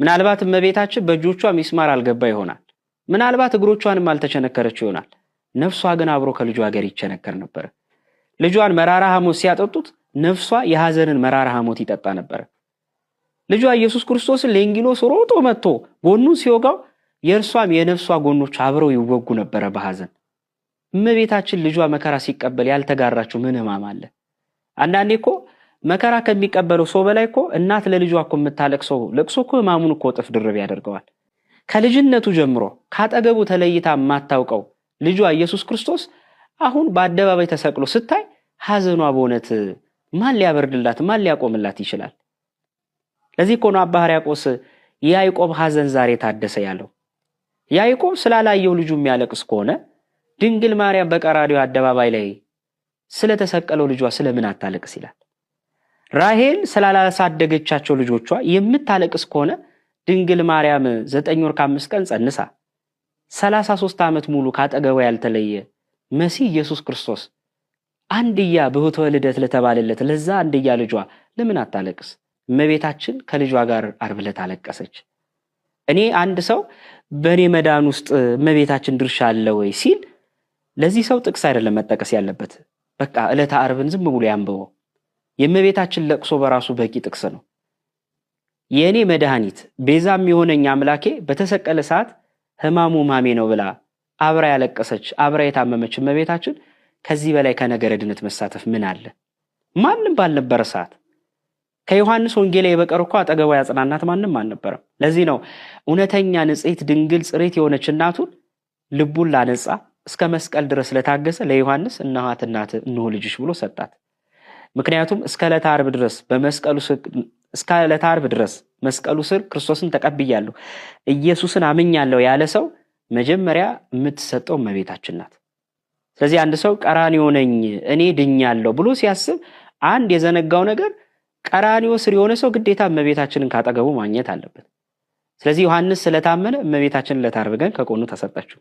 ምናልባት እመቤታችን በእጆቿ ሚስማር አልገባ ይሆናል። ምናልባት እግሮቿንም አልተቸነከረች ይሆናል። ነፍሷ ግን አብሮ ከልጇ ጋር ይቸነከር ነበር። ልጇን መራራ ሐሞት ሲያጠጡት ነፍሷ የሐዘንን መራራ ሐሞት ይጠጣ ነበር። ልጇ ኢየሱስ ክርስቶስን ለእንጊኖስ ሮጦ መጥቶ ጎኑን ሲወጋው የእርሷም የነፍሷ ጎኖች አብረው ይወጉ ነበር በሐዘን። እመቤታችን ልጇ መከራ ሲቀበል ያልተጋራችው ምን ሕማም አለ? አንዳንዴ እኮ መከራ ከሚቀበለው ሰው በላይ እኮ እናት ለልጇ እኮ የምታለቅሰው ለቅሶ እኮ ሕማሙን እኮ እጥፍ ድርብ ያደርገዋል። ከልጅነቱ ጀምሮ ካጠገቡ ተለይታ የማታውቀው ልጇ ኢየሱስ ክርስቶስ አሁን በአደባባይ ተሰቅሎ ስታይ ሐዘኗ በእውነት ማን ሊያበርድላት ማን ሊያቆምላት ይችላል? ለዚህ እኮ ነው አባ ሕርያቆስ የያዕቆብ ሐዘን ዛሬ ታደሰ ያለው። ያዕቆብ ስላላየው ልጁ የሚያለቅስ ከሆነ ድንግል ማርያም በቀራንዮ አደባባይ ላይ ስለተሰቀለው ልጇ ስለምን አታለቅስ ይላል። ራሔል ስላላሳደገቻቸው ልጆቿ የምታለቅስ ከሆነ ድንግል ማርያም 9 ወር ከ5 ቀን ጸንሳ 33 ዓመት ሙሉ ካጠገቧ ያልተለየ መሲህ ኢየሱስ ክርስቶስ አንድያ በሆተ ልደት ለተባለለት ለዛ አንድያ ልጇ ለምን አታለቅስ? እመቤታችን ከልጇ ጋር ዓርብ ዕለት አለቀሰች። እኔ አንድ ሰው በእኔ መዳን ውስጥ እመቤታችን ድርሻ አለ ወይ ሲል ለዚህ ሰው ጥቅስ አይደለም መጠቀስ ያለበት። በቃ ዕለተ ዓርብን ዝም ብሎ ያንብበው። የእመቤታችን ለቅሶ በራሱ በቂ ጥቅስ ነው። የእኔ መድኃኒት ቤዛም የሆነኝ አምላኬ በተሰቀለ ሰዓት ሕማሙ ሕማሜ ነው ብላ አብራ ያለቀሰች አብራ የታመመች እመቤታችን ከዚህ በላይ ከነገረ ድነት መሳተፍ ምን አለ? ማንም ባልነበረ ሰዓት ከዮሐንስ ወንጌላዊ በቀር እኮ አጠገቧ ያጽናናት ማንም አልነበረም። ለዚህ ነው እውነተኛ ንጽሕት ድንግል ጽሬት የሆነች እናቱን ልቡን ላነጻ እስከ መስቀል ድረስ ለታገሰ ለዮሐንስ እነኋት እናት እነሆ ልጅሽ ብሎ ሰጣት። ምክንያቱም እስከ ዕለተ ዓርብ ድረስ እስከ ዕለተ ዓርብ ድረስ መስቀሉ ስር ክርስቶስን ተቀብያለሁ ኢየሱስን አምኛለሁ ያለ ሰው መጀመሪያ የምትሰጠው እመቤታችን ናት። ስለዚህ አንድ ሰው ቀራንዮ ነኝ እኔ ድኛለሁ ብሎ ሲያስብ አንድ የዘነጋው ነገር ቀራንዮ ስር የሆነ ሰው ግዴታ እመቤታችንን ካጠገቡ ማግኘት አለበት። ስለዚህ ዮሐንስ ስለታመነ እመቤታችንን ዕለተ ዓርብ ግን ከጎኑ ተሰጠችው።